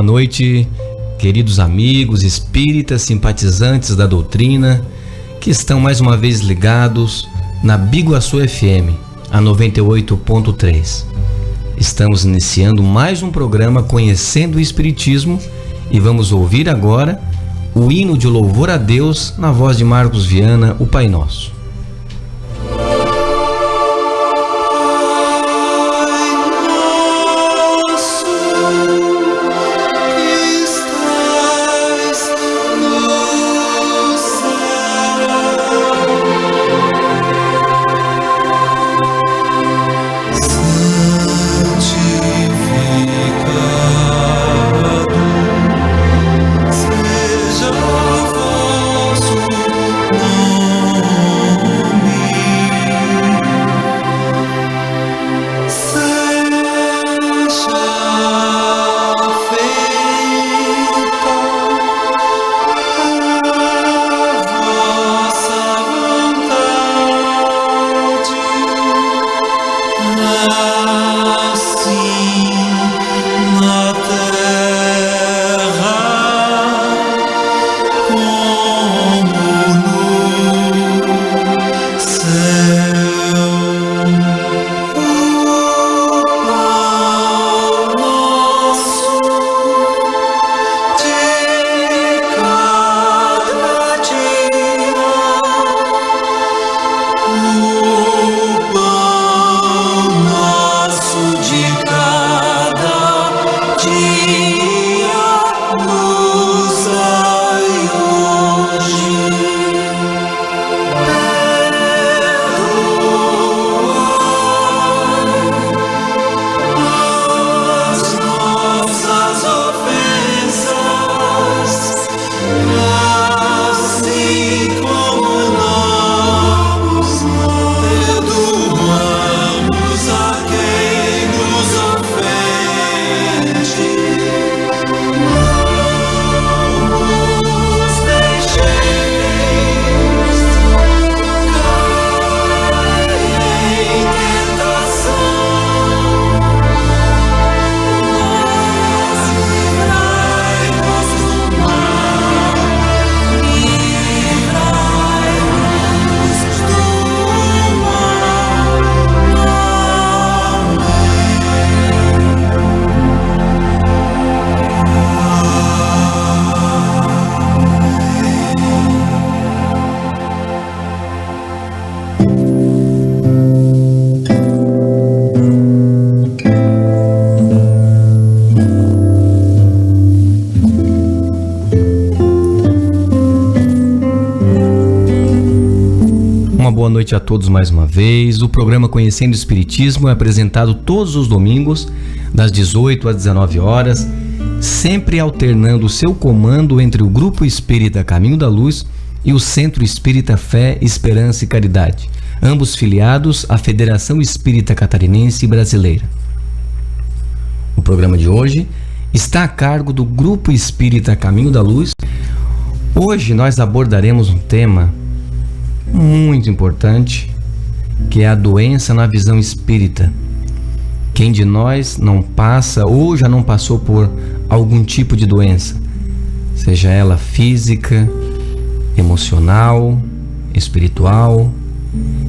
boa noite, queridos amigos espíritas, simpatizantes da doutrina, que estão mais uma vez ligados na Biguaçu FM, a 98.3. Estamos iniciando mais um programa Conhecendo o Espiritismo e vamos ouvir agora o hino de louvor a Deus na voz de Marcos Viana, o Pai Nosso. Boa noite a todos mais uma vez. O programa Conhecendo o Espiritismo é apresentado todos os domingos, das 18 às 19 horas, sempre alternando o seu comando entre o Grupo Espírita Caminho da Luz e o Centro Espírita Fé, Esperança e Caridade, ambos filiados à Federação Espírita Catarinense e Brasileira. O programa de hoje está a cargo do Grupo Espírita Caminho da Luz. Hoje nós abordaremos um tema muito importante, que é a doença na visão espírita. Quem de nós não passa ou já não passou por algum tipo de doença, seja ela física, emocional, espiritual?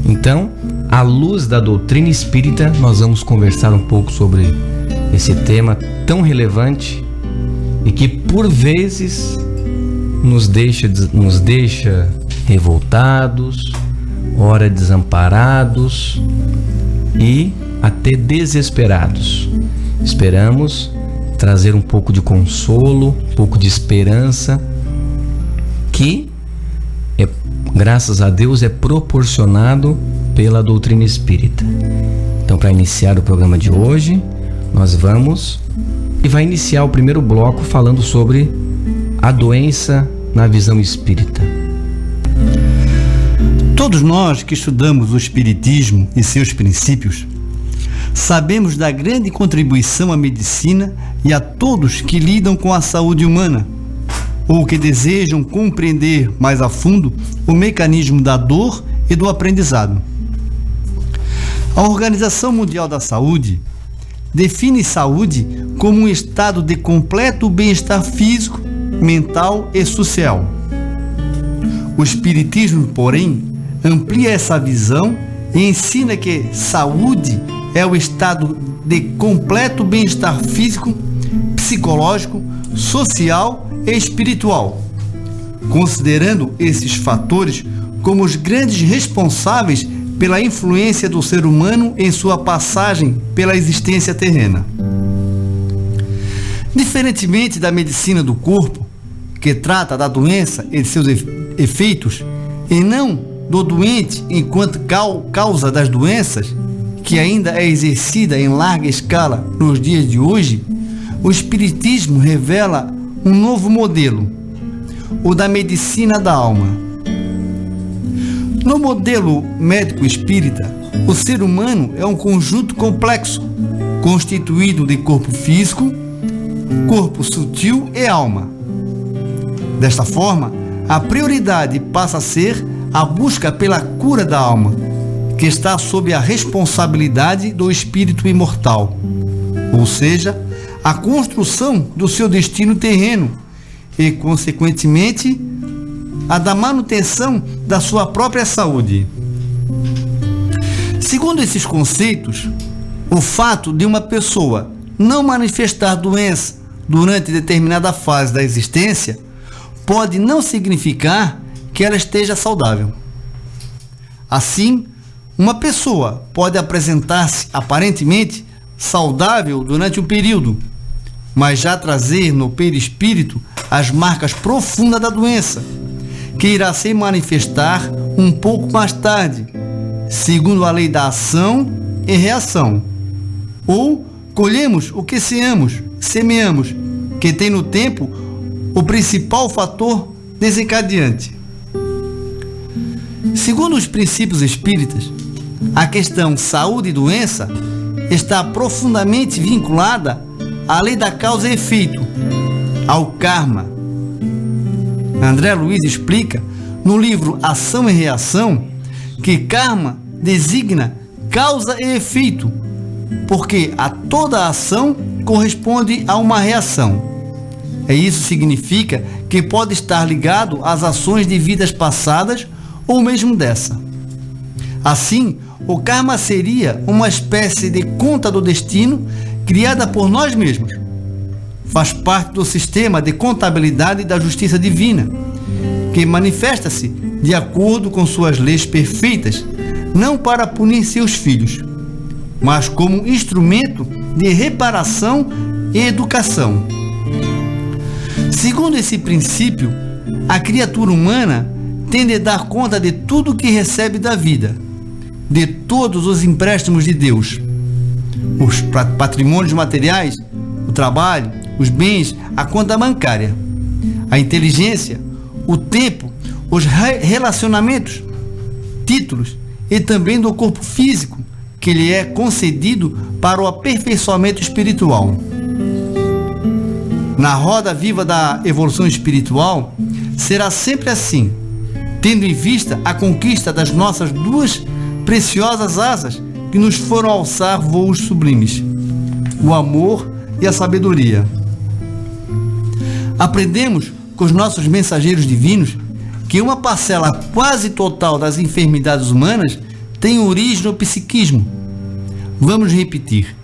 Então, à luz da doutrina espírita, nós vamos conversar um pouco sobre esse tema tão relevante e que por vezes nos deixa revoltados, ora desamparados e até desesperados. Esperamos trazer um pouco de consolo, um pouco de esperança, que graças a Deus é proporcionado pela doutrina espírita. Então, para iniciar o programa de hoje, nós vai iniciar o primeiro bloco falando sobre a doença na visão espírita. Todos nós que estudamos o Espiritismo e seus princípios, sabemos da grande contribuição à medicina e a todos que lidam com a saúde humana, ou que desejam compreender mais a fundo o mecanismo da dor e do aprendizado. A Organização Mundial da Saúde define saúde como um estado de completo bem-estar físico, mental e social. O Espiritismo, porém, amplia essa visão e ensina que saúde é o estado de completo bem-estar físico, psicológico, social e espiritual, considerando esses fatores como os grandes responsáveis pela influência do ser humano em sua passagem pela existência terrena. Diferentemente da medicina do corpo, que trata da doença e de seus efeitos, e não do doente enquanto causa das doenças, que ainda é exercida em larga escala nos dias de hoje, o Espiritismo revela um novo modelo, o da medicina da alma. No modelo médico espírita, o ser humano é um conjunto complexo, constituído de corpo físico, corpo sutil e alma. Desta forma, a prioridade passa a ser a busca pela cura da alma, que está sob a responsabilidade do espírito imortal, ou seja, a construção do seu destino terreno e, consequentemente, a da manutenção da sua própria saúde. Segundo esses conceitos, o fato de uma pessoa não manifestar doença durante determinada fase da existência pode não significar que ela esteja saudável. Assim, uma pessoa pode apresentar-se aparentemente saudável durante um período, mas já trazer no perispírito as marcas profundas da doença, que irá se manifestar um pouco mais tarde, segundo a lei da ação e reação. Ou colhemos o que semeamos, que tem no tempo o principal fator desencadeante. Segundo os princípios espíritas, a questão saúde e doença está profundamente vinculada à lei da causa e efeito, ao karma. André Luiz explica no livro Ação e Reação que karma designa causa e efeito, porque a toda ação corresponde a uma reação. Isso significa que pode estar ligado às ações de vidas passadas ou mesmo dessa. Assim, o karma seria uma espécie de conta do destino criada por nós mesmos. Faz parte do sistema de contabilidade da justiça divina, que manifesta-se de acordo com suas leis perfeitas, não para punir seus filhos, mas como instrumento de reparação e educação. Segundo esse princípio, a criatura humana tem de dar conta de tudo que recebe da vida, de todos os empréstimos de Deus, os patrimônios materiais, o trabalho, os bens, a conta bancária, a inteligência, o tempo, os relacionamentos, títulos e também do corpo físico que lhe é concedido para o aperfeiçoamento espiritual. Na roda viva da evolução espiritual, será sempre assim, tendo em vista a conquista das nossas duas preciosas asas que nos foram alçar voos sublimes, o amor e a sabedoria. Aprendemos com os nossos mensageiros divinos que uma parcela quase total das enfermidades humanas tem origem no psiquismo. Vamos repetir: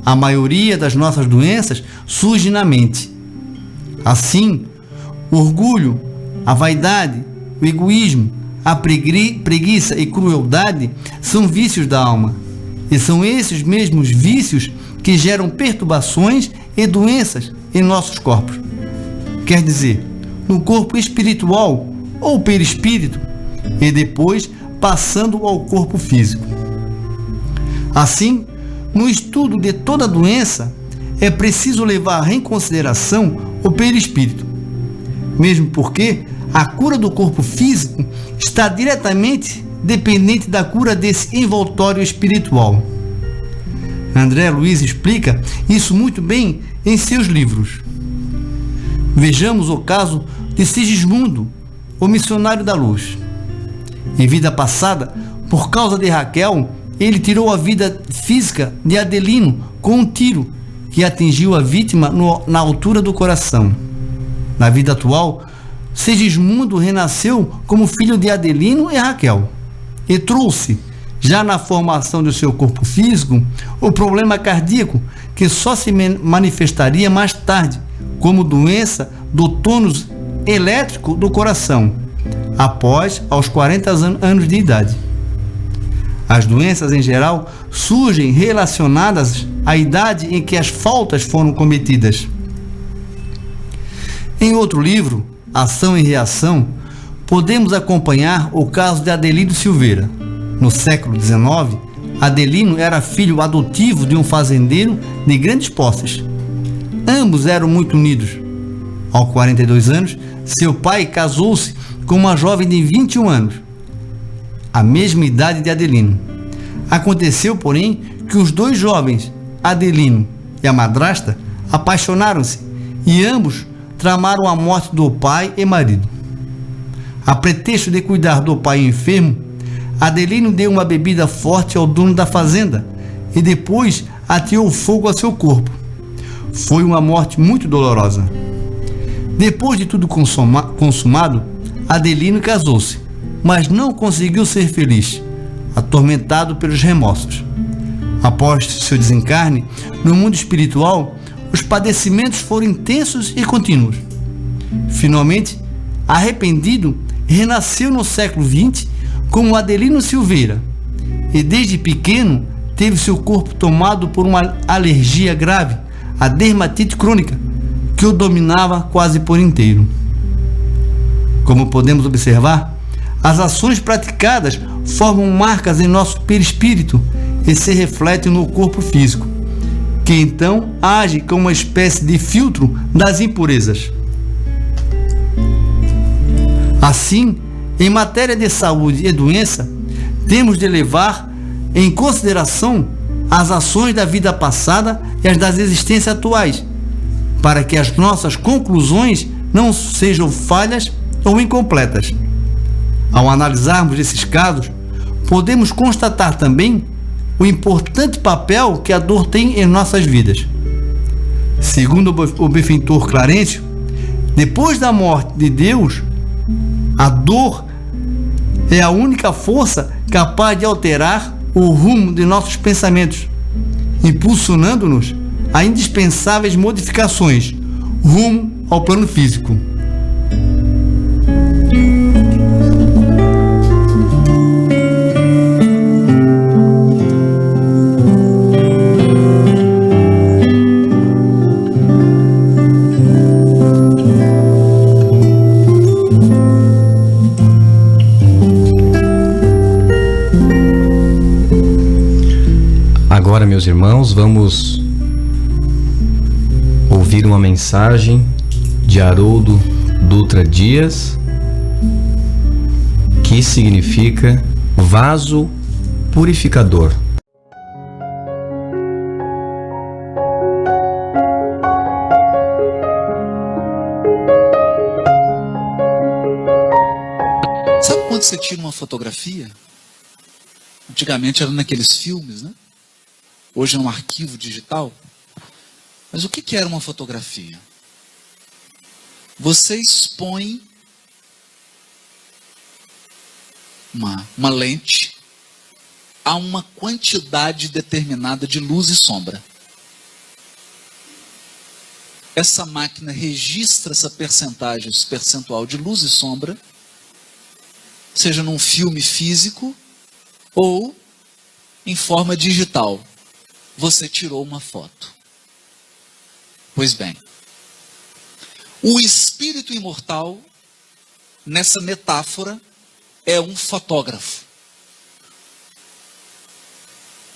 a maioria das nossas doenças surge na mente. Assim, o orgulho, a vaidade, o egoísmo, a preguiça e crueldade são vícios da alma. E são esses mesmos vícios que geram perturbações e doenças em nossos corpos. Quer dizer, no corpo espiritual ou perispírito, e depois passando ao corpo físico. Assim, no estudo de toda doença, é preciso levar em consideração o perispírito, mesmo porque a cura do corpo físico está diretamente dependente da cura desse envoltório espiritual. André Luiz explica isso muito bem em seus livros. Vejamos o caso de Sigismundo, o missionário da luz. Em vida passada, por causa de Raquel, ele tirou a vida física de Adelino com um tiro que atingiu a vítima na altura do coração. Na vida atual, Segismundo renasceu como filho de Adelino e Raquel e trouxe, já na formação do seu corpo físico, o problema cardíaco que só se manifestaria mais tarde como doença do tônus elétrico do coração, após aos 40 anos de idade. As doenças em geral surgem relacionadas à idade em que as faltas foram cometidas. Em outro livro, Ação e Reação, podemos acompanhar o caso de Adelino Silveira. No século XIX, Adelino era filho adotivo de um fazendeiro de grandes posses. Ambos eram muito unidos. Aos 42 anos, seu pai casou-se com uma jovem de 21 anos, a mesma idade de Adelino. Aconteceu, porém, que os dois jovens, Adelino e a madrasta, apaixonaram-se e ambos tramaram a morte do pai e marido. A pretexto de cuidar do pai enfermo, Adelino deu uma bebida forte ao dono da fazenda e depois ateou fogo a seu corpo. Foi uma morte muito dolorosa. Depois de tudo consumado, Adelino casou-se, mas não conseguiu ser feliz, atormentado pelos remorsos. Após seu desencarne, no mundo espiritual, os padecimentos foram intensos e contínuos. Finalmente, arrependido, renasceu no século XX como Adelino Silveira e desde pequeno teve seu corpo tomado por uma alergia grave, a dermatite crônica, que o dominava quase por inteiro. Como podemos observar, as ações praticadas formam marcas em nosso perispírito e se refletem no corpo físico, que então age como uma espécie de filtro das impurezas. Assim, em matéria de saúde e doença, temos de levar em consideração as ações da vida passada e as das existências atuais, para que as nossas conclusões não sejam falhas ou incompletas. Ao analisarmos esses casos, podemos constatar também o importante papel que a dor tem em nossas vidas. Segundo o benfeitor Clarencio, depois da morte de Deus, a dor é a única força capaz de alterar o rumo de nossos pensamentos, impulsionando-nos a indispensáveis modificações rumo ao plano físico. Agora, meus irmãos, vamos ouvir uma mensagem de Haroldo Dutra Dias, que significa vaso purificador. Sabe quando você tira uma fotografia? Antigamente era naqueles filmes, né? Hoje é um arquivo digital. Mas o que era uma fotografia? Você expõe uma lente a uma quantidade determinada de luz e sombra. Essa máquina registra essa percentagem, esse percentual de luz e sombra, seja num filme físico ou em forma digital. Você tirou uma foto. Pois bem, o espírito imortal, nessa metáfora, é um fotógrafo.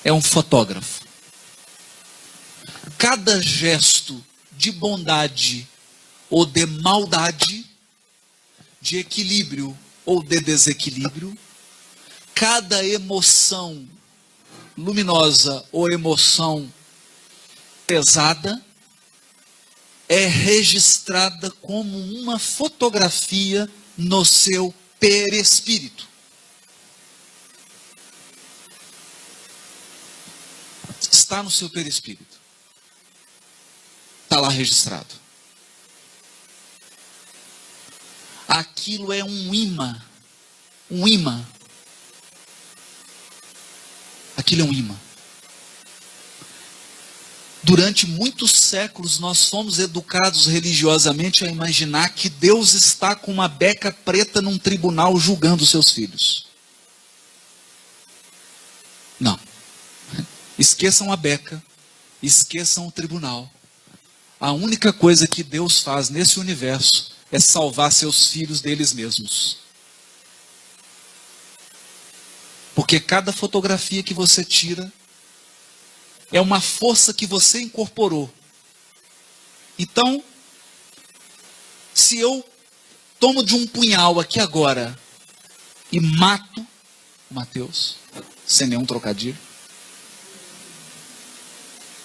É um fotógrafo. Cada gesto de bondade ou de maldade, de equilíbrio ou de desequilíbrio, cada emoção luminosa ou emoção pesada é registrada como uma fotografia no seu perispírito. está no seu perispírito. Está lá registrado. Aquilo é um imã. Um imã. Aquilo é um imã. Durante muitos séculos nós fomos educados religiosamente a imaginar que Deus está com uma beca preta num tribunal julgando seus filhos. Não. Esqueçam a beca, esqueçam o tribunal. A única coisa que Deus faz nesse universo é salvar seus filhos deles mesmos. Porque cada fotografia que você tira é uma força que você incorporou. Então, se eu tomo de um punhal aqui agora e mato o Mateus, sem nenhum trocadilho,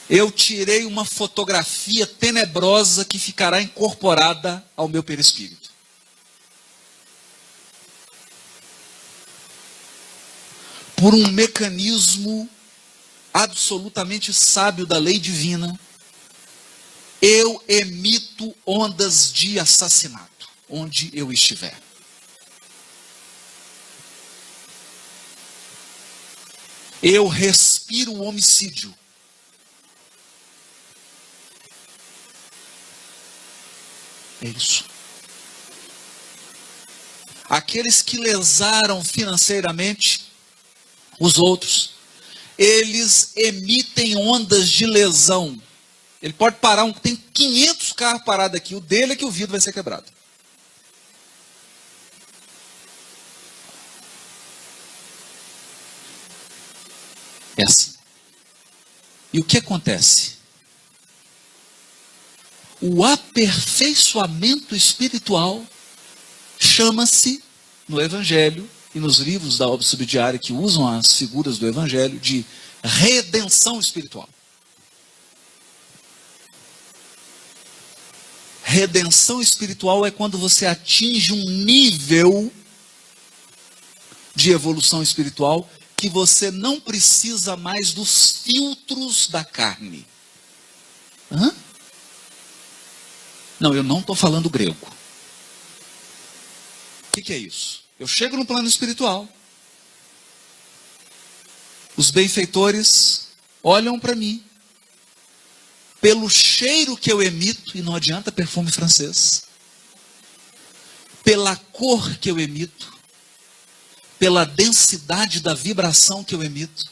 eu tirei uma fotografia tenebrosa que ficará incorporada ao meu perispírito. Por um mecanismo absolutamente sábio da lei divina, eu emito ondas de assassinato, onde eu estiver. Eu respiro o homicídio. É isso. Aqueles que lesaram financeiramente os outros, eles emitem ondas de lesão. Ele pode parar, tem 500 carros parados aqui, o dele é que o vidro vai ser quebrado. É assim. E o que acontece? O aperfeiçoamento espiritual chama-se, no Evangelho e nos livros da obra subsidiária que usam as figuras do Evangelho, de redenção espiritual. Redenção espiritual é quando você atinge um nível de evolução espiritual que você não precisa mais dos filtros da carne. Hã? Não, eu não estou falando grego. O que é isso? Eu chego no plano espiritual. Os benfeitores olham para mim. Pelo cheiro que eu emito, e não adianta perfume francês. Pela cor que eu emito. Pela densidade da vibração que eu emito.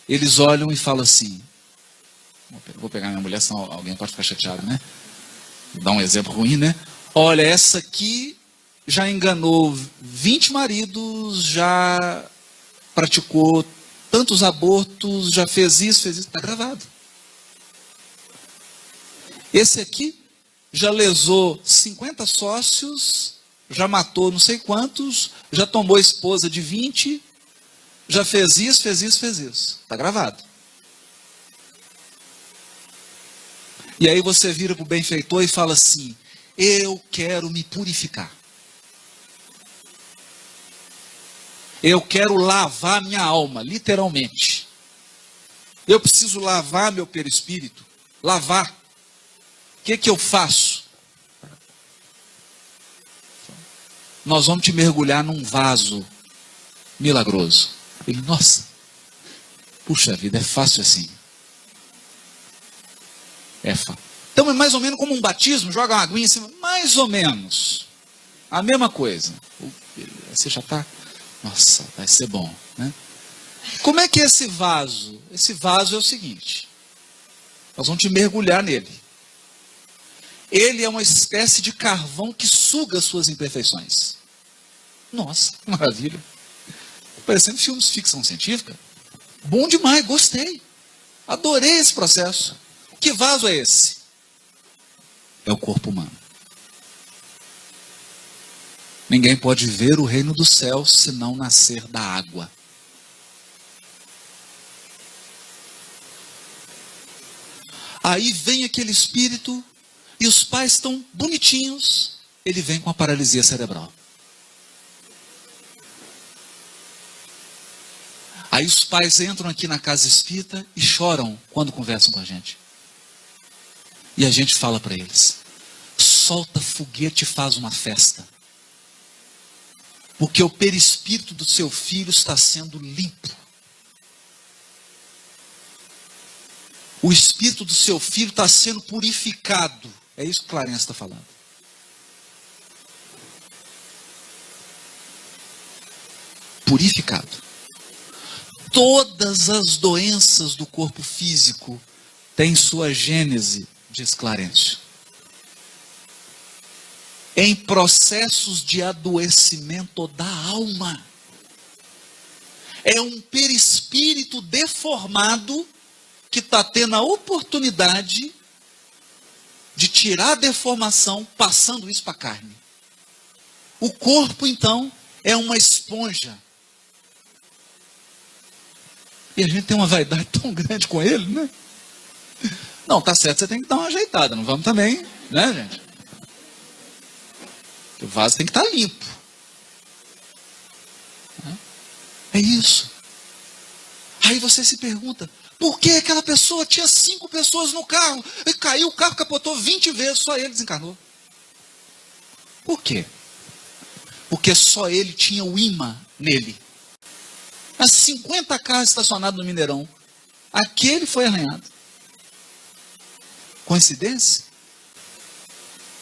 Eles olham e falam assim. Vou pegar minha mulher, senão alguém pode ficar chateado, né? Vou dar um exemplo ruim, né? Olha, essa aqui já enganou 20 maridos, já praticou tantos abortos, já fez isso, está gravado. Esse aqui já lesou 50 sócios, já matou não sei quantos, já tomou a esposa de 20, já fez isso, fez isso, fez isso. Está gravado. E aí você vira para o benfeitor e fala assim: eu quero me purificar. Eu quero lavar minha alma, literalmente. Eu preciso lavar meu perispírito. Lavar. O que eu faço? Nós vamos te mergulhar num vaso milagroso. Ele, nossa, puxa vida, é fácil assim. Então é mais ou menos como um batismo, joga uma aguinha em cima, mais ou menos. A mesma coisa. Você já está, nossa, vai ser bom, né? Como é que é esse vaso? Esse vaso é o seguinte, nós vamos te mergulhar nele. Ele é uma espécie de carvão que suga suas imperfeições. Nossa, que maravilha. Parecendo filmes de ficção científica. Bom demais, gostei. Adorei esse processo. Que vaso é esse? É o corpo humano. Ninguém pode ver o reino dos céus se não nascer da água. Aí vem aquele espírito e os pais estão bonitinhos. Ele vem com a paralisia cerebral. Aí os pais entram aqui na casa espírita e choram quando conversam com a gente. E a gente fala para eles: solta foguete e faz uma festa. Porque o perispírito do seu filho está sendo limpo. O espírito do seu filho está sendo purificado. É isso que Clarence está falando. Purificado. Todas as doenças do corpo físico têm sua gênese, diz Clarence, em processos de adoecimento da alma. É um perispírito deformado que está tendo a oportunidade de tirar a deformação, passando isso para a carne. O corpo, então, é uma esponja. E a gente tem uma vaidade tão grande com ele, né? Não, tá certo, você tem que dar uma ajeitada, não vamos também, né, gente? O vaso tem que estar limpo. É isso. Aí você se pergunta: por que aquela pessoa tinha 5 pessoas no carro? E caiu, o carro capotou 20 vezes, só ele desencarnou. Por quê? Porque só ele tinha o imã nele. As 50 carros estacionados no Mineirão, aquele foi arranhado. Coincidência?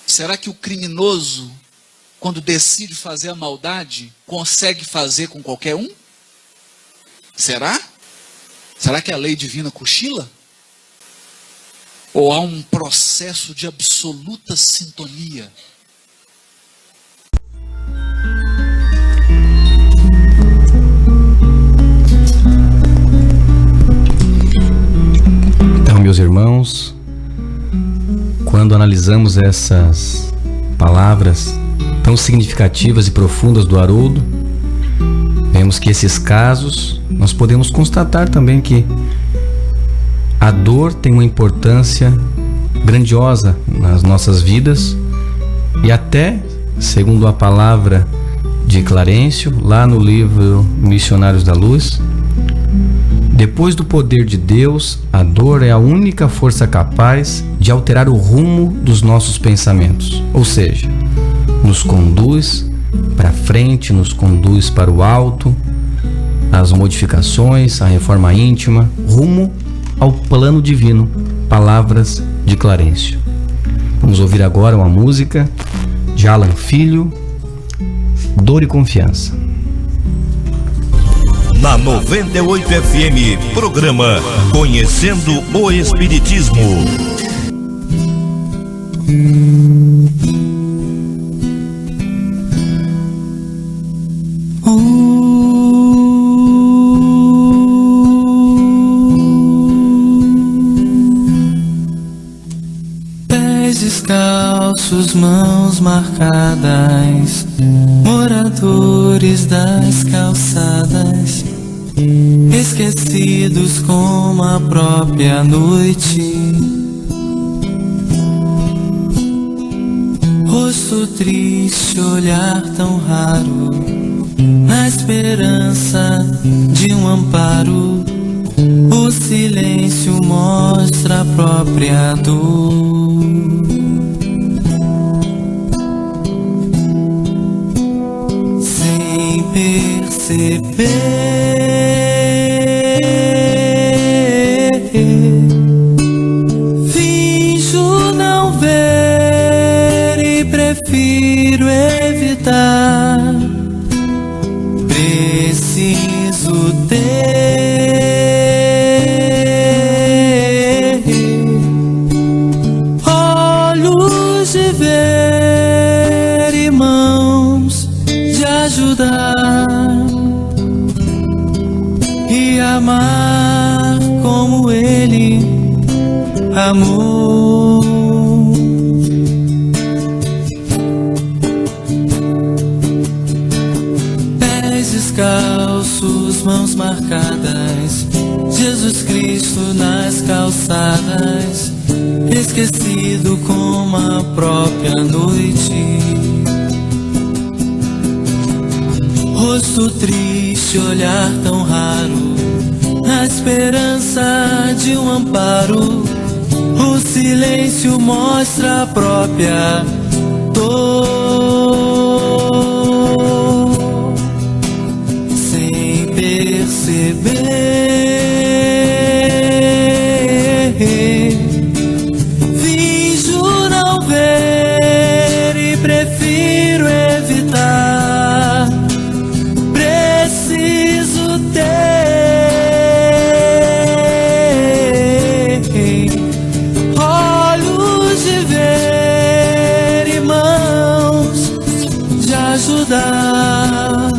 Será que o criminoso, quando decide fazer a maldade, consegue fazer com qualquer um? Será? Será que a lei divina cochila? Ou há um processo de absoluta sintonia? Então, meus irmãos, quando analisamos essas palavras tão significativas e profundas do Haroldo, vemos que esses casos, nós podemos constatar também que a dor tem uma importância grandiosa nas nossas vidas e até, segundo a palavra de Clarencio, lá no livro Missionários da Luz, depois do poder de Deus, a dor é a única força capaz de alterar o rumo dos nossos pensamentos, ou seja, nos conduz para frente, nos conduz para o alto, as modificações, a reforma íntima, rumo ao plano divino. Palavras de Clarencio. Vamos ouvir agora uma música de Alan Filho, Dor e Confiança. Na 98 FM, programa Conhecendo o Espiritismo. Pés descalços, mãos marcadas, moradores das calçadas, esquecidos como a própria noite. Rosto triste, olhar tão raro, na esperança de um amparo. O silêncio mostra a própria dor. Sem perceber, finjo não ver e prefiro evitar. Preciso ter olhos de ver e mãos de ajudar e amar como ele amou. Pés descalços, mãos marcadas, Jesus Cristo nas calçadas, esquecido como a própria noite. Rosto triste, olhar tão raro, na esperança de um amparo, o silêncio mostra a própria dor. Sem perceber, finjo não ver e prefiro evitar. Preciso ter olhos de ver e mãos de ajudar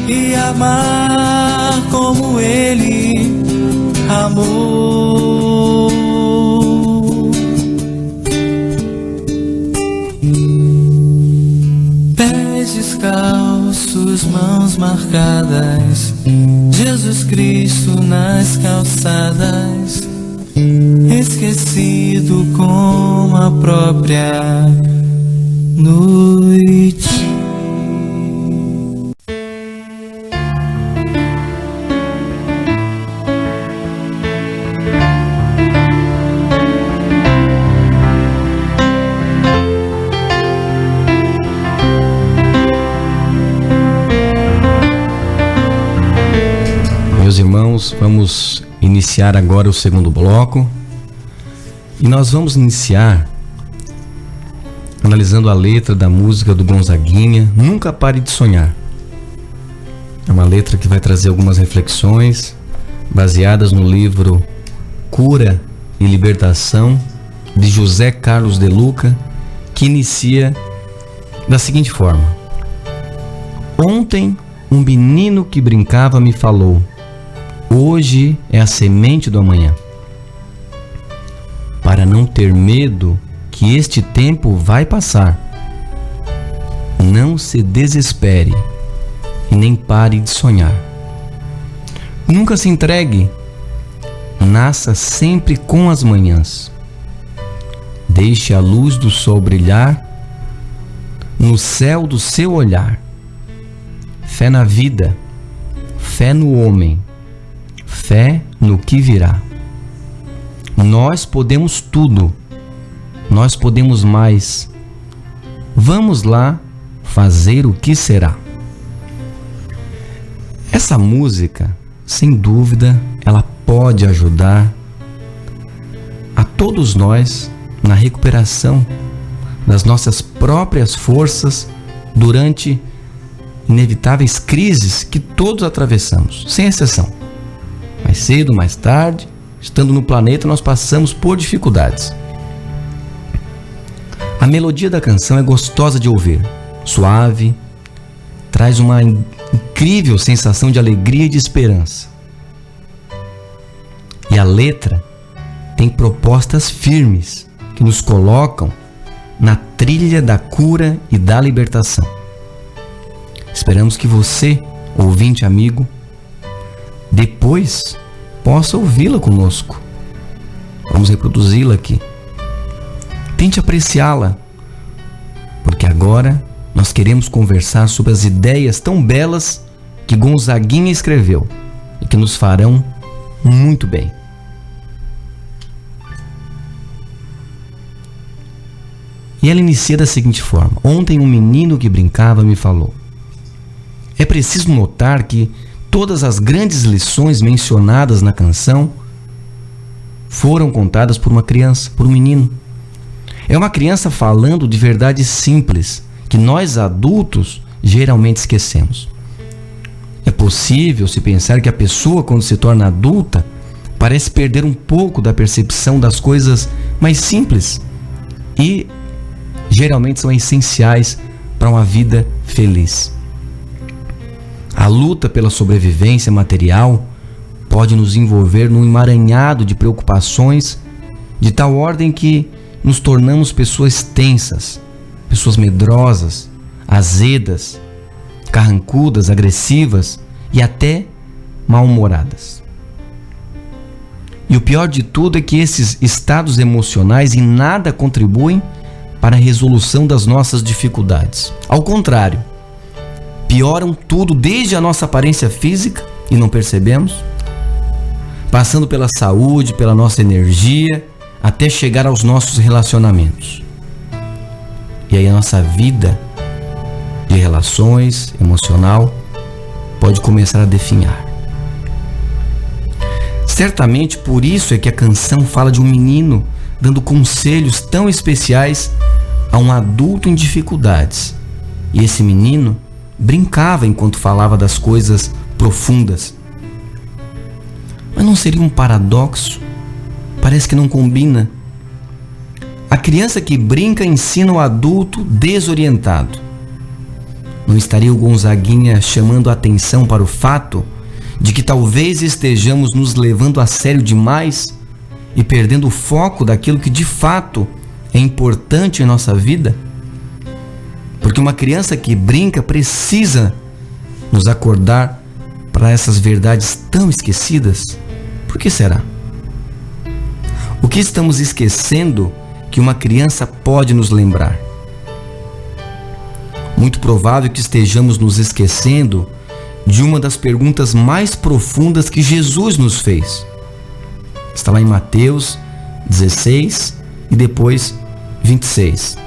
e amar como ele amou. Pés descalços, mãos marcadas, Jesus Cristo nas calçadas, esquecido como a própria noite. Meus irmãos, vamos iniciar agora o segundo bloco e nós vamos iniciar analisando a letra da música do Gonzaguinha, Nunca Pare de Sonhar. É uma letra que vai trazer algumas reflexões baseadas no livro Cura e Libertação, de José Carlos de Luca, que inicia da seguinte forma: ontem um menino que brincava me falou, hoje é a semente do amanhã. Para não ter medo que este tempo vai passar, não se desespere e nem pare de sonhar. Nunca se entregue, nasça sempre com as manhãs. Deixe a luz do sol brilhar no céu do seu olhar. Fé na vida, fé no homem, fé no que virá. Nós podemos tudo, nós podemos mais. Vamos lá fazer o que será. Essa música, sem dúvida, ela pode ajudar a todos nós na recuperação das nossas próprias forças durante inevitáveis crises que todos atravessamos, sem exceção. Mais cedo, mais tarde, estando no planeta, nós passamos por dificuldades. A melodia da canção é gostosa de ouvir, suave, traz uma incrível sensação de alegria e de esperança. E a letra tem propostas firmes que nos colocam na trilha da cura e da libertação. Esperamos que você, ouvinte amigo, depois possa ouvi-la conosco. Vamos reproduzi-la aqui. Tente apreciá-la, porque agora nós queremos conversar sobre as ideias tão belas que Gonzaguinha escreveu e que nos farão muito bem. E ela inicia da seguinte forma: ontem um menino que brincava me falou. É preciso notar que todas as grandes lições mencionadas na canção foram contadas por uma criança, por um menino. É uma criança falando de verdades simples que nós adultos geralmente esquecemos. É possível se pensar que a pessoa, quando se torna adulta, parece perder um pouco da percepção das coisas mais simples e geralmente são essenciais para uma vida feliz. A luta pela sobrevivência material pode nos envolver num emaranhado de preocupações de tal ordem que nos tornamos pessoas tensas, pessoas medrosas, azedas, carrancudas, agressivas e até mal-humoradas. E o pior de tudo é que esses estados emocionais em nada contribuem para a resolução das nossas dificuldades. Ao contrário, pioram tudo, desde a nossa aparência física, e não percebemos, passando pela saúde, pela nossa energia, até chegar aos nossos relacionamentos. E aí a nossa vida de relações, emocional, pode começar a definhar. Certamente por isso é que a canção fala de um menino dando conselhos tão especiais a um adulto em dificuldades. E esse menino brincava enquanto falava das coisas profundas. Mas não seria um paradoxo? Parece que não combina. A criança que brinca ensina o adulto desorientado. Não estaria o Gonzaguinha chamando a atenção para o fato de que talvez estejamos nos levando a sério demais e perdendo o foco daquilo que de fato é importante em nossa vida? Porque uma criança que brinca precisa nos acordar para essas verdades tão esquecidas. Por que será? O que estamos esquecendo que uma criança pode nos lembrar? Muito provável que estejamos nos esquecendo de uma das perguntas mais profundas que Jesus nos fez. Está lá em Mateus 16 e depois 26.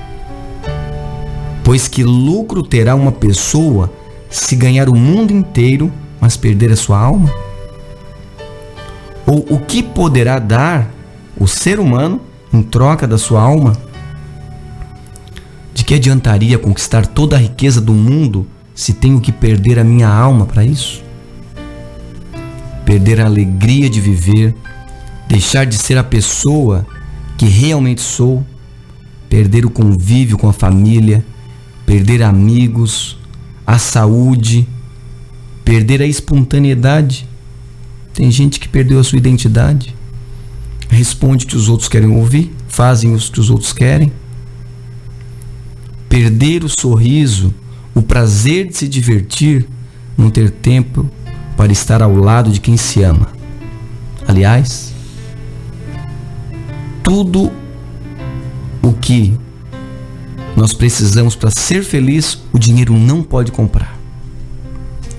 Pois que lucro terá uma pessoa se ganhar o mundo inteiro, mas perder a sua alma? Ou o que poderá dar o ser humano em troca da sua alma? De que adiantaria conquistar toda a riqueza do mundo se tenho que perder a minha alma para isso? Perder a alegria de viver, deixar de ser a pessoa que realmente sou, perder o convívio com a família, perder amigos, a saúde, perder a espontaneidade. Tem gente que perdeu a sua identidade, responde o que os outros querem ouvir, fazem o que os outros querem. Perder o sorriso, o prazer de se divertir, não ter tempo para estar ao lado de quem se ama. Aliás, tudo o que nós precisamos para ser feliz, o dinheiro não pode comprar.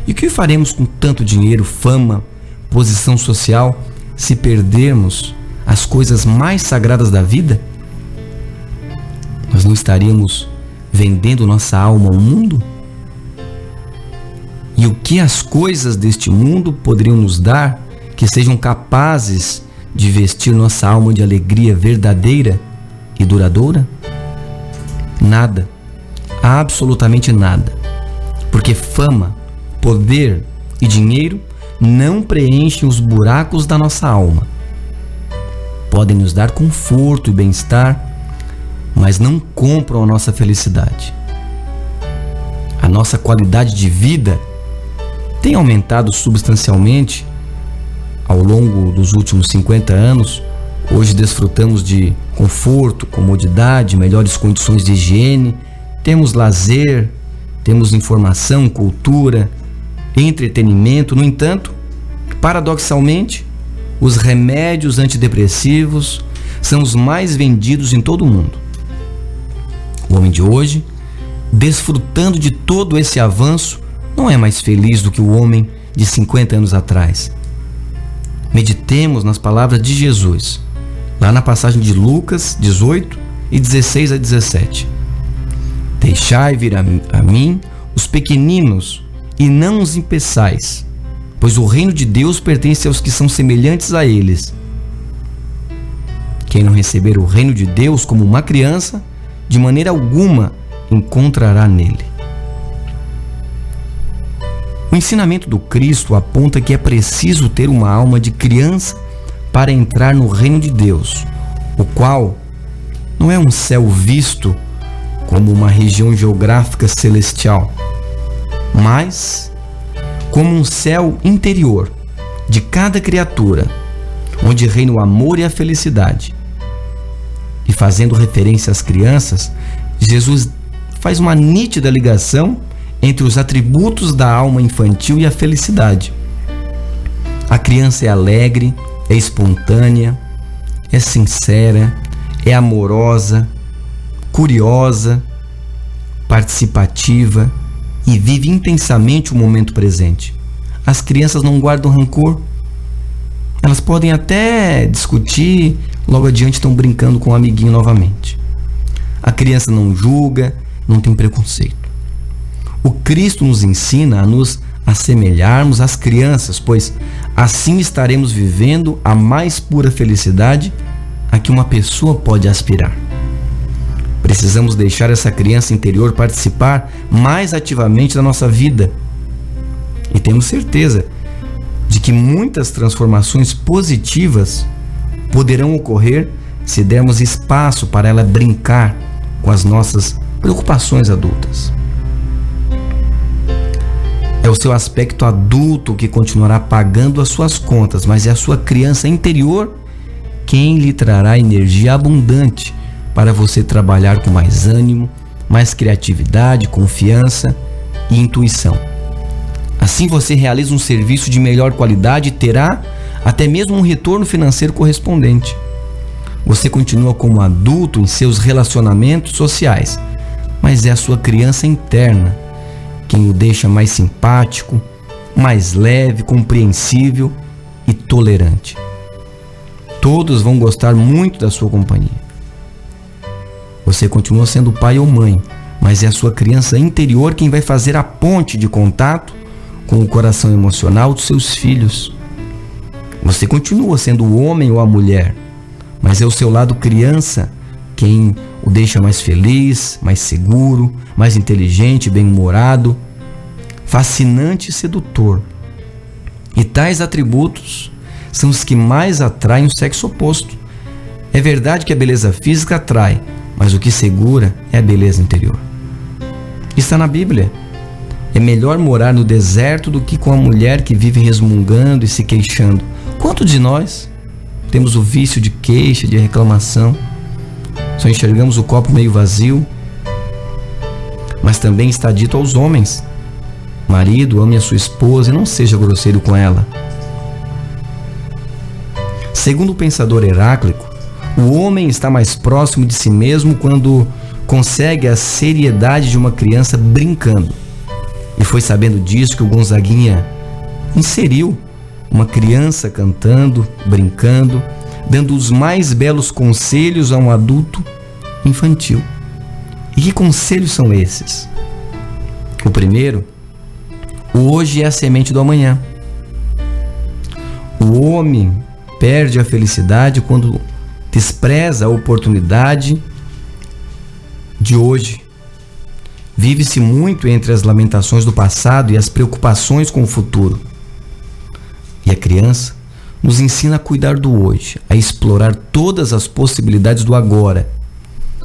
E o que faremos com tanto dinheiro, fama, posição social, se perdermos as coisas mais sagradas da vida? Nós não estaríamos vendendo nossa alma ao mundo? E o que as coisas deste mundo poderiam nos dar que sejam capazes de vestir nossa alma de alegria verdadeira e duradoura? Nada, absolutamente nada, porque fama, poder e dinheiro não preenchem os buracos da nossa alma. Podem nos dar conforto e bem-estar, mas não compram a nossa felicidade. A nossa qualidade de vida tem aumentado substancialmente ao longo dos últimos 50 anos. Hoje desfrutamos de conforto, comodidade, melhores condições de higiene, temos lazer, temos informação, cultura, entretenimento. No entanto, paradoxalmente, os remédios antidepressivos são os mais vendidos em todo o mundo. O homem de hoje, desfrutando de todo esse avanço, não é mais feliz do que o homem de 50 anos atrás. Meditemos nas palavras de Jesus, lá na passagem de Lucas 18 e 16 a 17. Deixai vir a mim os pequeninos e não os impeçais, pois o reino de Deus pertence aos que são semelhantes a eles. Quem não receber o reino de Deus como uma criança, de maneira alguma encontrará nele. O ensinamento do Cristo aponta que é preciso ter uma alma de criança para entrar no reino de Deus, o qual não é um céu visto como uma região geográfica celestial, mas como um céu interior de cada criatura, onde reina o amor e a felicidade. E fazendo referência às crianças, Jesus faz uma nítida ligação entre os atributos da alma infantil e a felicidade. A criança é alegre, é espontânea, é sincera, é amorosa, curiosa, participativa e vive intensamente o momento presente. As crianças não guardam rancor. Elas podem até discutir, logo adiante estão brincando com o amiguinho novamente. A criança não julga, não tem preconceito. O Cristo nos ensina a nos assemelharmos às crianças, pois assim estaremos vivendo a mais pura felicidade a que uma pessoa pode aspirar. Precisamos deixar essa criança interior participar mais ativamente da nossa vida. E temos certeza de que muitas transformações positivas poderão ocorrer se dermos espaço para ela brincar com as nossas preocupações adultas. É o seu aspecto adulto que continuará pagando as suas contas, mas é a sua criança interior quem lhe trará energia abundante para você trabalhar com mais ânimo, mais criatividade, confiança e intuição. Assim você realiza um serviço de melhor qualidade e terá até mesmo um retorno financeiro correspondente. Você continua como adulto em seus relacionamentos sociais, mas é a sua criança interna quem o deixa mais simpático, mais leve, compreensível e tolerante. Todos vão gostar muito da sua companhia. Você continua sendo pai ou mãe, mas é a sua criança interior quem vai fazer a ponte de contato com o coração emocional dos seus filhos. Você continua sendo o homem ou a mulher, mas é o seu lado criança quem o deixa mais feliz, mais seguro, mais inteligente, bem-humorado, fascinante e sedutor. E tais atributos são os que mais atraem o sexo oposto. É verdade que a beleza física atrai, mas o que segura é a beleza interior. Está na Bíblia. É melhor morar no deserto do que com a mulher que vive resmungando e se queixando. Quantos de nós temos o vício de queixa, de reclamação? Só enxergamos o copo meio vazio. Mas também está dito aos homens: marido, ame a sua esposa e não seja grosseiro com ela. Segundo o pensador Heráclito, o homem está mais próximo de si mesmo quando consegue a seriedade de uma criança brincando. E foi sabendo disso que o Gonzaguinha inseriu uma criança cantando, brincando, dando os mais belos conselhos a um adulto infantil. E que conselhos são esses? O primeiro: o hoje é a semente do amanhã. O homem perde a felicidade quando despreza a oportunidade de hoje. Vive-se muito entre as lamentações do passado e as preocupações com o futuro. E a criança nos ensina a cuidar do hoje, a explorar todas as possibilidades do agora,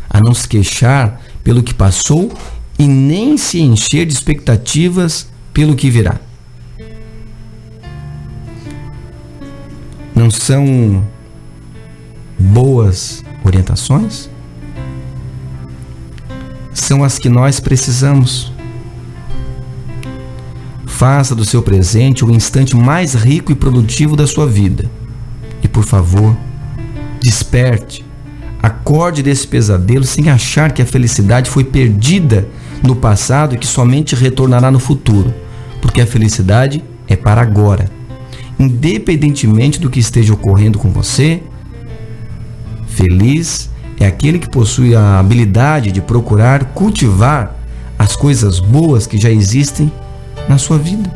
a não se queixar pelo que passou e nem se encher de expectativas pelo que virá. Não são boas orientações? São as que nós precisamos. Faça do seu presente o instante mais rico e produtivo da sua vida. E, por favor, desperte. Acorde desse pesadelo sem achar que a felicidade foi perdida no passado e que somente retornará no futuro. Porque a felicidade é para agora. Independentemente do que esteja ocorrendo com você, feliz é aquele que possui a habilidade de procurar cultivar as coisas boas que já existem na sua vida.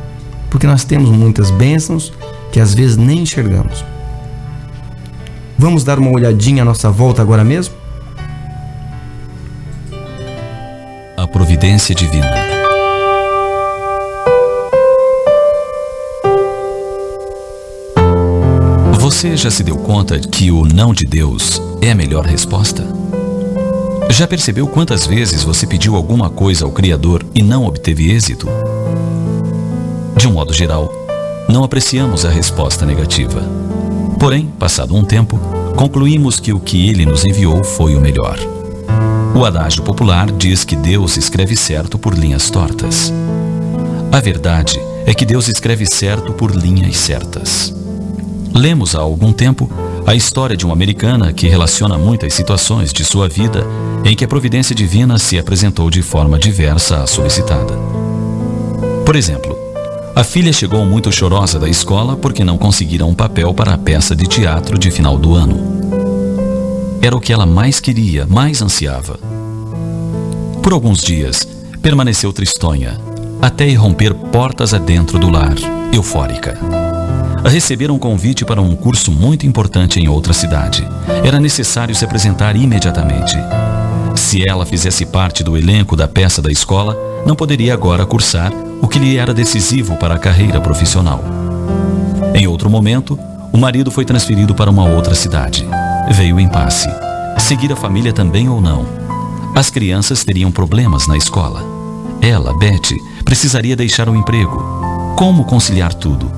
Porque nós temos muitas bênçãos que às vezes nem enxergamos. Vamos dar uma olhadinha à nossa volta agora mesmo? A providência divina. Você já se deu conta de que o não de Deus é a melhor resposta? Já percebeu quantas vezes você pediu alguma coisa ao Criador e não obteve êxito? De um modo geral, não apreciamos a resposta negativa. Porém, passado um tempo, concluímos que o que Ele nos enviou foi o melhor. O adágio popular diz que Deus escreve certo por linhas tortas. A verdade é que Deus escreve certo por linhas certas. Lemos há algum tempo a história de uma americana que relaciona muitas situações de sua vida em que a providência divina se apresentou de forma diversa à solicitada. Por exemplo, A filha chegou muito chorosa da escola porque não conseguiram um papel para a peça de teatro de final do ano. Era o que ela mais queria, mais ansiava. Por alguns dias, permaneceu tristonha, até irromper portas adentro do lar, eufórica. A receber um convite para um curso muito importante em outra cidade. Era necessário se apresentar imediatamente. Se ela fizesse parte do elenco da peça da escola, não poderia agora cursar o que lhe era decisivo para a carreira profissional. Em outro momento, o marido foi transferido para uma outra cidade. Veio o impasse. Seguir a família também ou não? As crianças teriam problemas na escola. Ela, Betty, precisaria deixar o emprego. Como conciliar tudo?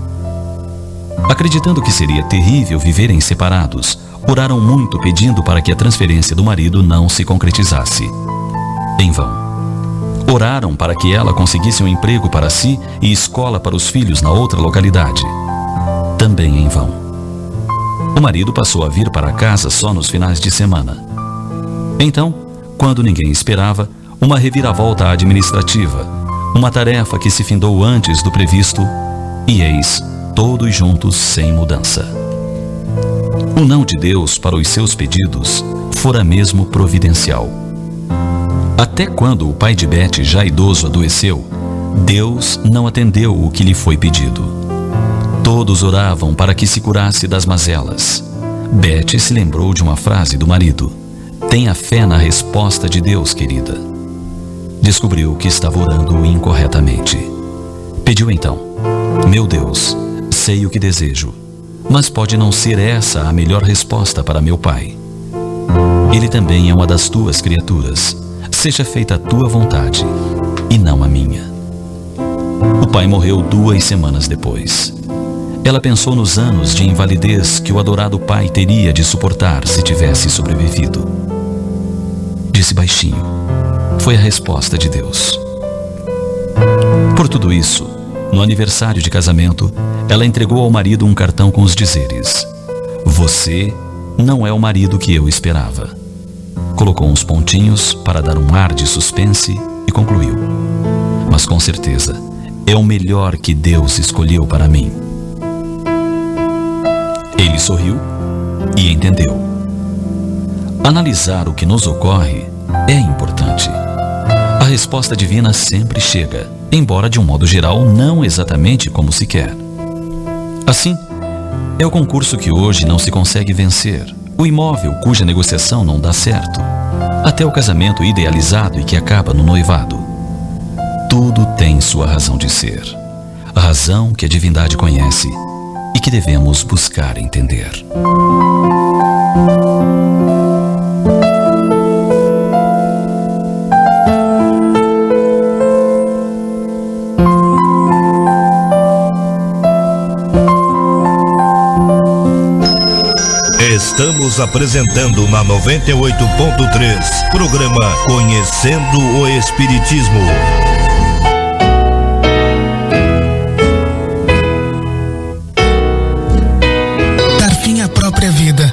Acreditando que seria terrível viverem separados, oraram muito pedindo para que a transferência do marido não se concretizasse. Em vão. Oraram para que ela conseguisse um emprego para si e escola para os filhos na outra localidade. Também em vão. O marido passou a vir para casa só nos finais de semana. Então, quando ninguém esperava, uma reviravolta administrativa, uma tarefa que se findou antes do previsto, e eis, todos juntos sem mudança. O não de Deus para os seus pedidos fora mesmo providencial. Até quando o pai de Betty, já idoso, adoeceu, Deus não atendeu o que lhe foi pedido. Todos oravam para que se curasse das mazelas. Betty se lembrou de uma frase do marido: "Tenha fé na resposta de Deus, querida." Descobriu que estava orando incorretamente. Pediu então: "Meu Deus, sei o que desejo, mas pode não ser essa a melhor resposta para meu pai. Ele também é uma das tuas criaturas. Seja feita a tua vontade, e não a minha." O pai morreu 2 semanas depois. Ela pensou nos anos de invalidez que o adorado pai teria de suportar se tivesse sobrevivido. Disse baixinho: "Foi a resposta de Deus." Por tudo isso, no aniversário de casamento, ela entregou ao marido um cartão com os dizeres: "Você não é o marido que eu esperava." Colocou uns pontinhos para dar um ar de suspense e concluiu: "Mas com certeza, é o melhor que Deus escolheu para mim." Ele sorriu e entendeu. Analisar o que nos ocorre é importante. A resposta divina sempre chega, embora de um modo geral não exatamente como se quer. Assim, é o concurso que hoje não se consegue vencer, o imóvel cuja negociação não dá certo, até o casamento idealizado e que acaba no noivado. Tudo tem sua razão de ser, a razão que a divindade conhece e que devemos buscar entender. Estamos apresentando na 98.3, programa Conhecendo o Espiritismo. Dar fim à própria vida,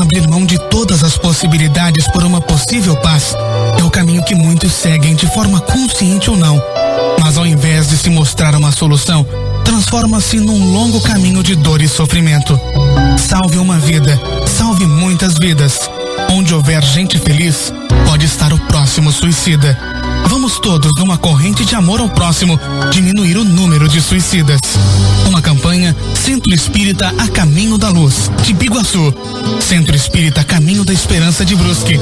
abrir mão de todas as possibilidades por uma possível paz, é o caminho que muitos seguem de forma consciente ou não. Mas ao invés de se mostrar uma solução, transforma-se num longo caminho de dor e sofrimento. Salve uma vida, salve muitas vidas. Onde houver gente feliz, pode estar o próximo suicida. Vamos todos, numa corrente de amor ao próximo, diminuir o número de suicidas. Uma campanha Centro Espírita a Caminho da Luz, de Biguaçu. Centro Espírita a Caminho da Esperança de Brusque.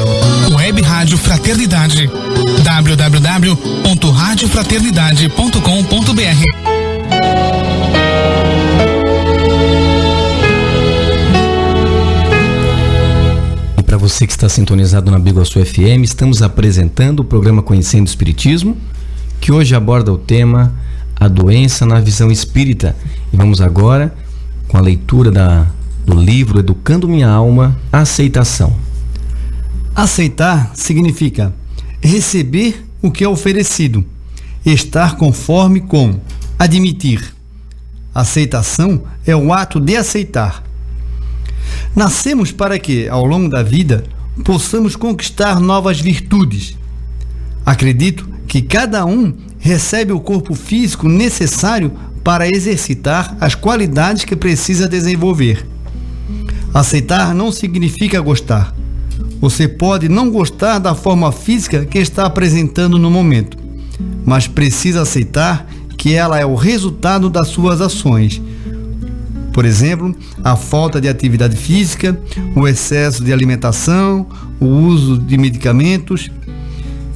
Web Rádio Fraternidade. www.radiofraternidade.com.br. Para você que está sintonizado na Biguaçu FM, estamos apresentando o programa Conhecendo o Espiritismo, que hoje aborda o tema A Doença na Visão Espírita. E vamos agora com a leitura do livro Educando Minha Alma, Aceitação. Aceitar significa receber o que é oferecido, estar conforme com admitir. Aceitação é o ato de aceitar. Nascemos para que, ao longo da vida, possamos conquistar novas virtudes. Acredito que cada um recebe o corpo físico necessário para exercitar as qualidades que precisa desenvolver. Aceitar não significa gostar. Você pode não gostar da forma física que está apresentando no momento, mas precisa aceitar que ela é o resultado das suas ações. Por exemplo, a falta de atividade física, o excesso de alimentação, o uso de medicamentos,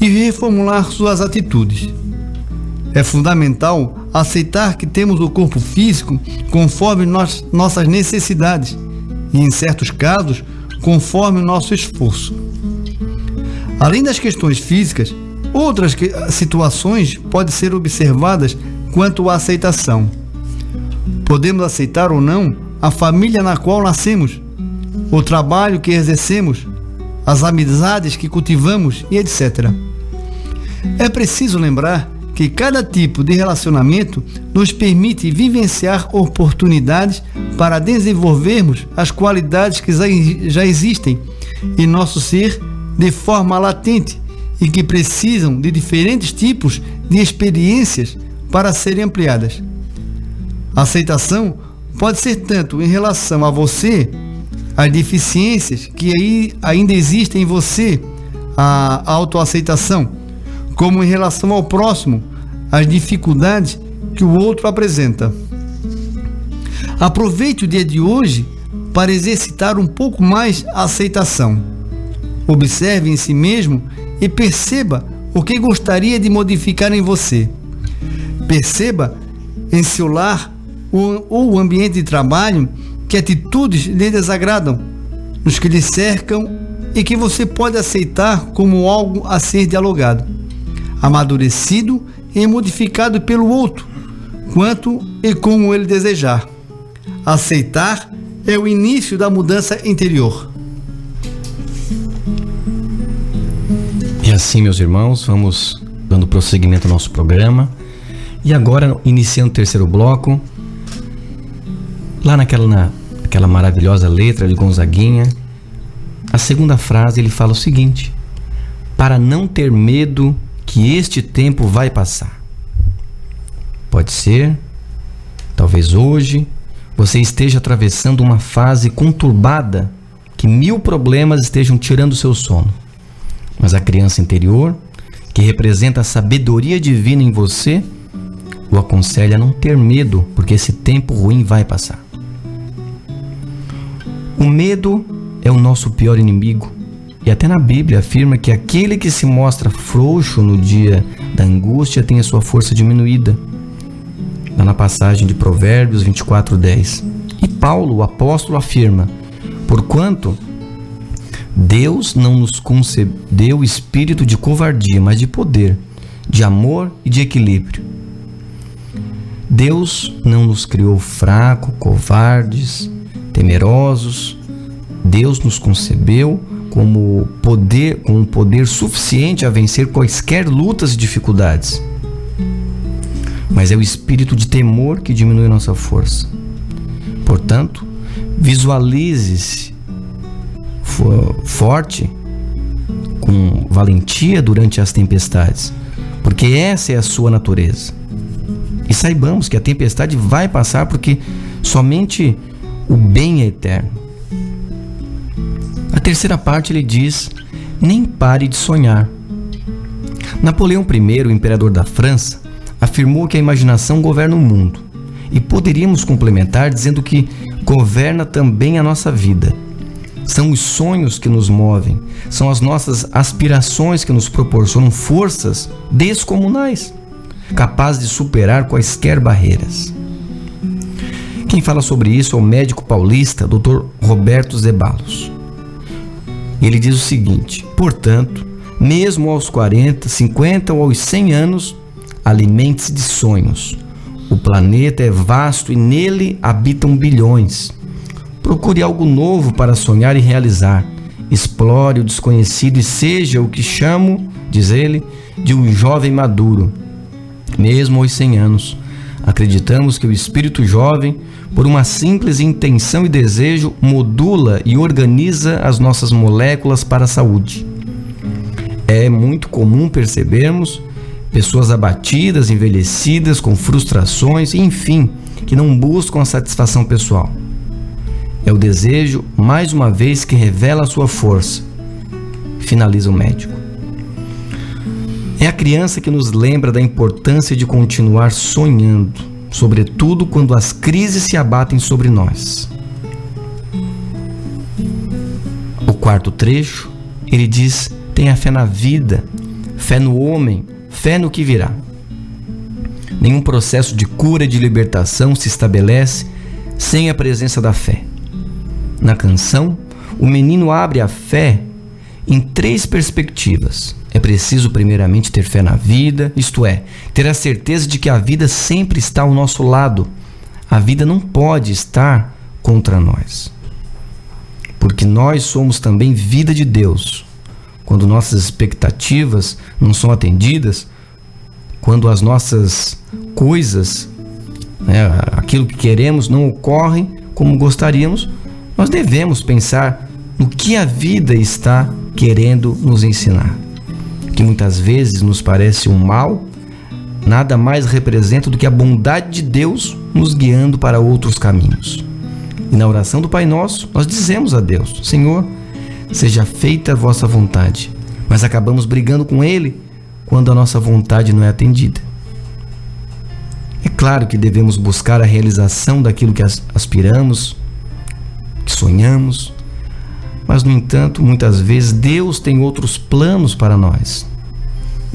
e reformular suas atitudes. É fundamental aceitar que temos o corpo físico conforme nossas necessidades e, em certos casos, conforme o nosso esforço. Além das questões físicas, outras situações podem ser observadas quanto à aceitação. Podemos aceitar ou não a família na qual nascemos, o trabalho que exercemos, as amizades que cultivamos e etc. É preciso lembrar que cada tipo de relacionamento nos permite vivenciar oportunidades para desenvolvermos as qualidades que já existem em nosso ser de forma latente e que precisam de diferentes tipos de experiências para serem ampliadas. A aceitação pode ser tanto em relação a você, as deficiências que ainda existem em você, a autoaceitação, como em relação ao próximo, as dificuldades que o outro apresenta. Aproveite o dia de hoje para exercitar um pouco mais a aceitação. Observe em si mesmo e perceba o que gostaria de modificar em você. Perceba em seu lar ou o ambiente de trabalho que atitudes lhe desagradam, nos que lhe cercam e que você pode aceitar como algo a ser dialogado, amadurecido e modificado pelo outro, quanto e como ele desejar. Aceitar é o início da mudança interior. E assim, meus irmãos, vamos dando prosseguimento ao nosso programa. E agora, iniciando o terceiro bloco, lá naquela maravilhosa letra de Gonzaguinha, a segunda frase ele fala o seguinte: para não ter medo que este tempo vai passar. Pode ser, talvez hoje, você esteja atravessando uma fase conturbada, que 1000 problemas estejam tirando o seu sono. Mas a criança interior, que representa a sabedoria divina em você, o aconselha a não ter medo, porque esse tempo ruim vai passar. O medo é o nosso pior inimigo. E até na Bíblia afirma que aquele que se mostra frouxo no dia da angústia tem a sua força diminuída. Lá na passagem de Provérbios 24:10. E Paulo, o apóstolo, afirma: porquanto Deus não nos concedeu espírito de covardia, mas de poder, de amor e de equilíbrio. Deus não nos criou fracos, covardes, temerosos. Deus nos concebeu com um poder suficiente a vencer quaisquer lutas e dificuldades. Mas é o espírito de temor que diminui a nossa força. Portanto, visualize-se forte, com valentia durante as tempestades, porque essa é a sua natureza. E saibamos que a tempestade vai passar, porque somente o bem é eterno. A terceira parte ele diz: nem pare de sonhar. Napoleão I, o imperador da França, afirmou que a imaginação governa o mundo. E poderíamos complementar dizendo que governa também a nossa vida. São os sonhos que nos movem, são as nossas aspirações que nos proporcionam forças descomunais, capazes de superar quaisquer barreiras. Quem fala sobre isso é o médico paulista, Dr. Roberto Zeballos. Ele diz o seguinte: portanto, mesmo aos 40, 50 ou aos 100 anos, alimente-se de sonhos. O planeta é vasto e nele habitam bilhões. Procure algo novo para sonhar e realizar. Explore o desconhecido e seja o que chamo, diz ele, de um jovem maduro. Mesmo aos 100 anos, acreditamos que o espírito jovem, por uma simples intenção e desejo, modula e organiza as nossas moléculas para a saúde. É muito comum percebermos pessoas abatidas, envelhecidas, com frustrações, enfim, que não buscam a satisfação pessoal. É o desejo, mais uma vez, que revela a sua força. Finaliza o médico. É a criança que nos lembra da importância de continuar sonhando, sobretudo quando as crises se abatem sobre nós. O quarto trecho, ele diz: tenha fé na vida, fé no homem, fé no que virá. Nenhum processo de cura e de libertação se estabelece sem a presença da fé. Na canção, o menino abre a fé em 3 perspectivas. É preciso primeiramente ter fé na vida, isto é, ter a certeza de que a vida sempre está ao nosso lado. A vida não pode estar contra nós, porque nós somos também vida de Deus. Quando nossas expectativas não são atendidas, quando as nossas coisas, aquilo que queremos, não ocorrem como gostaríamos, nós devemos pensar no que a vida está querendo nos ensinar. Que muitas vezes nos parece um mal, nada mais representa do que a bondade de Deus nos guiando para outros caminhos. E na oração do Pai Nosso, nós dizemos a Deus: Senhor, seja feita a vossa vontade. Mas acabamos brigando com Ele quando a nossa vontade não é atendida. É claro que devemos buscar a realização daquilo que aspiramos, que sonhamos, mas, no entanto, muitas vezes Deus tem outros planos para nós.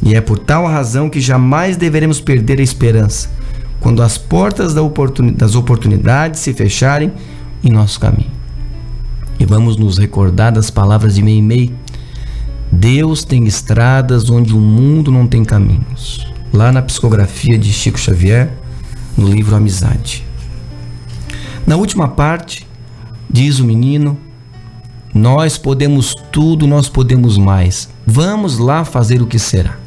E é por tal razão que jamais deveremos perder a esperança quando as portas das oportunidades se fecharem em nosso caminho. E vamos nos recordar das palavras de Meimei: Deus tem estradas onde o mundo não tem caminhos. Lá na psicografia de Chico Xavier, no livro Amizade. Na última parte, diz o menino: nós podemos tudo, nós podemos mais. Vamos lá fazer o que será.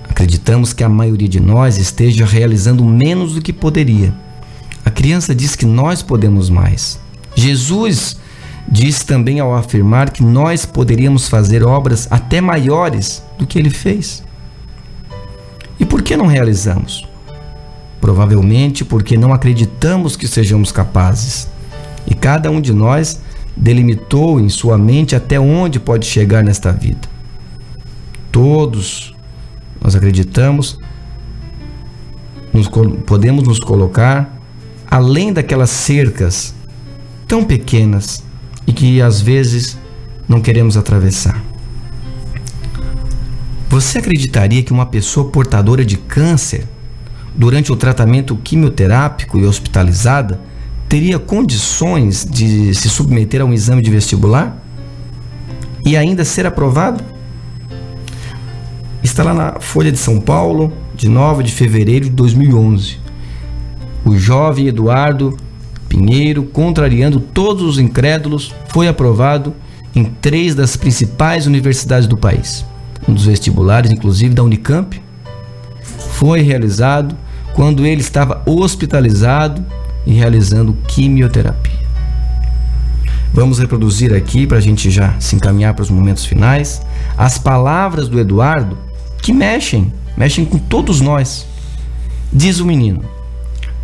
Acreditamos que a maioria de nós esteja realizando menos do que poderia. A criança diz que nós podemos mais. Jesus disse também ao afirmar que nós poderíamos fazer obras até maiores do que ele fez. E por que não realizamos? Provavelmente porque não acreditamos que sejamos capazes. E cada um de nós delimitou em sua mente até onde pode chegar nesta vida. Todos nós acreditamos, podemos nos colocar além daquelas cercas tão pequenas e que às vezes não queremos atravessar. Você acreditaria que uma pessoa portadora de câncer, durante o tratamento quimioterápico e hospitalizada, teria condições de se submeter a um exame de vestibular e ainda ser aprovado? Está lá na Folha de São Paulo, de 9 de fevereiro de 2011. O jovem Eduardo Pinheiro, contrariando todos os incrédulos, foi aprovado em 3 das principais universidades do país. Um dos vestibulares, inclusive da Unicamp, foi realizado quando ele estava hospitalizado e realizando quimioterapia. Vamos reproduzir aqui, para a gente já se encaminhar para os momentos finais, as palavras do Eduardo que mexem com todos nós. Diz o menino: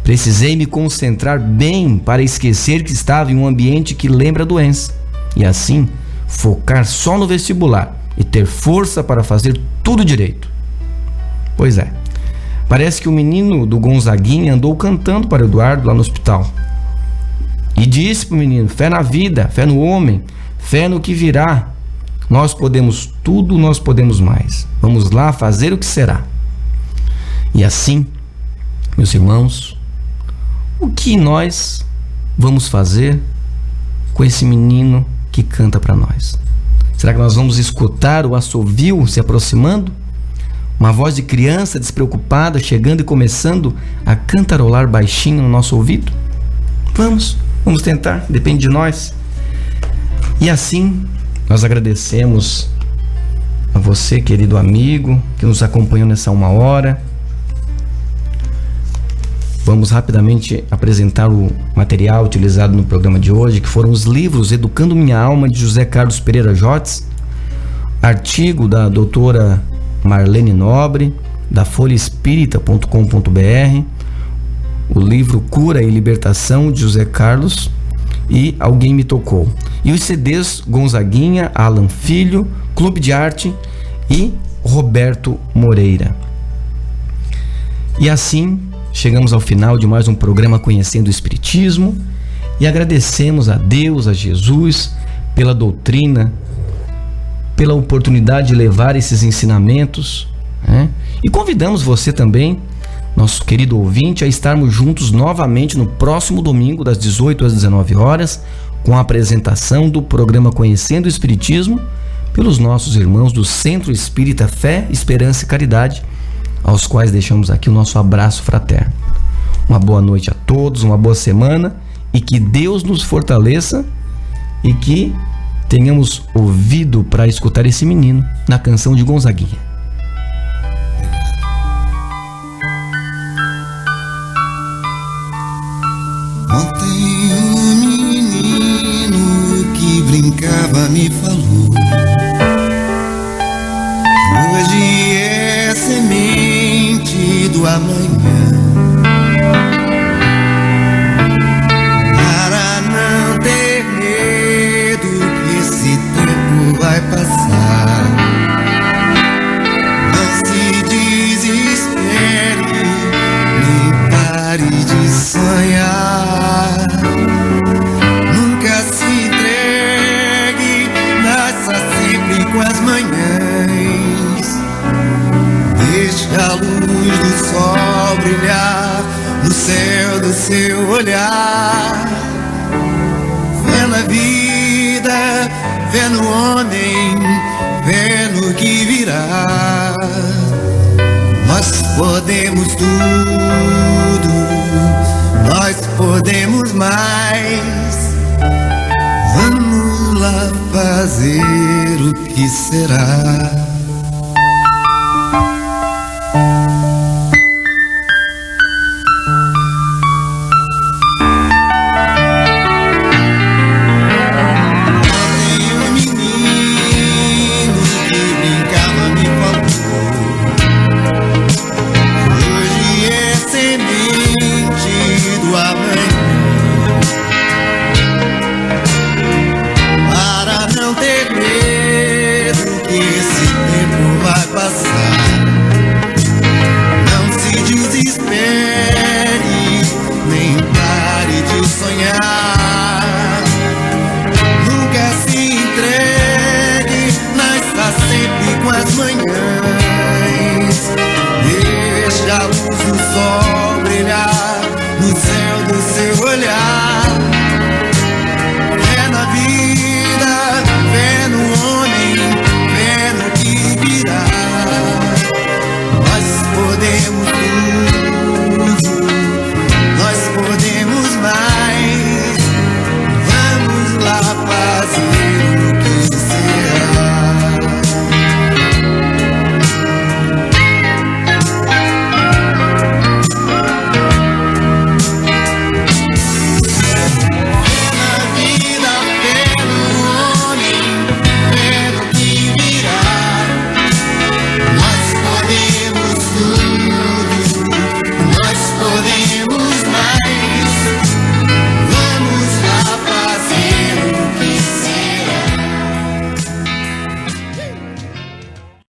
precisei me concentrar bem para esquecer que estava em um ambiente que lembra a doença, e assim focar só no vestibular e ter força para fazer tudo direito. Pois é, parece que o menino do Gonzaguinha andou cantando para o Eduardo lá no hospital. E disse para o menino: fé na vida, fé no homem, fé no que virá. Nós podemos tudo, nós podemos mais. Vamos lá fazer o que será. E assim, meus irmãos, o que nós vamos fazer com esse menino que canta para nós? Será que nós vamos escutar o assovio se aproximando? Uma voz de criança despreocupada chegando e começando a cantarolar baixinho no nosso ouvido? Vamos tentar, depende de nós. E assim, nós agradecemos a você, querido amigo, que nos acompanhou nessa 1 hora. Vamos rapidamente apresentar o material utilizado no programa de hoje, que foram os livros Educando Minha Alma, de José Carlos Pereira Jotes, artigo da doutora Marlene Nobre, da folhaespírita.com.br, o livro Cura e Libertação, de José Carlos, e Alguém Me Tocou. E os CDs Gonzaguinha, Alan Filho, Clube de Arte e Roberto Moreira. E assim chegamos ao final de mais um programa Conhecendo o Espiritismo e agradecemos a Deus, a Jesus, pela doutrina, pela oportunidade de levar esses ensinamentos, né? E convidamos você também, nosso querido ouvinte, a estarmos juntos novamente no próximo domingo, das 18 às 19 horas, com a apresentação do programa Conhecendo o Espiritismo pelos nossos irmãos do Centro Espírita Fé, Esperança e Caridade, aos quais deixamos aqui o nosso abraço fraterno. Uma boa noite a todos, uma boa semana, e que Deus nos fortaleça e que tenhamos ouvido para escutar esse menino na canção de Gonzaguinha. Ontem um menino que brincava me falou: hoje é semente do amanhã. Para não ter medo que esse tempo vai passar, não se desespere, nem pare de sonhar. Nunca se entregue, nasça sempre com as manhãs. Deixe a luz do sol brilhar no céu do seu olhar. Fé na vida, fé no homem, fé no que virá. Nós podemos tudo, nós podemos mais. Vamos lá fazer o que será.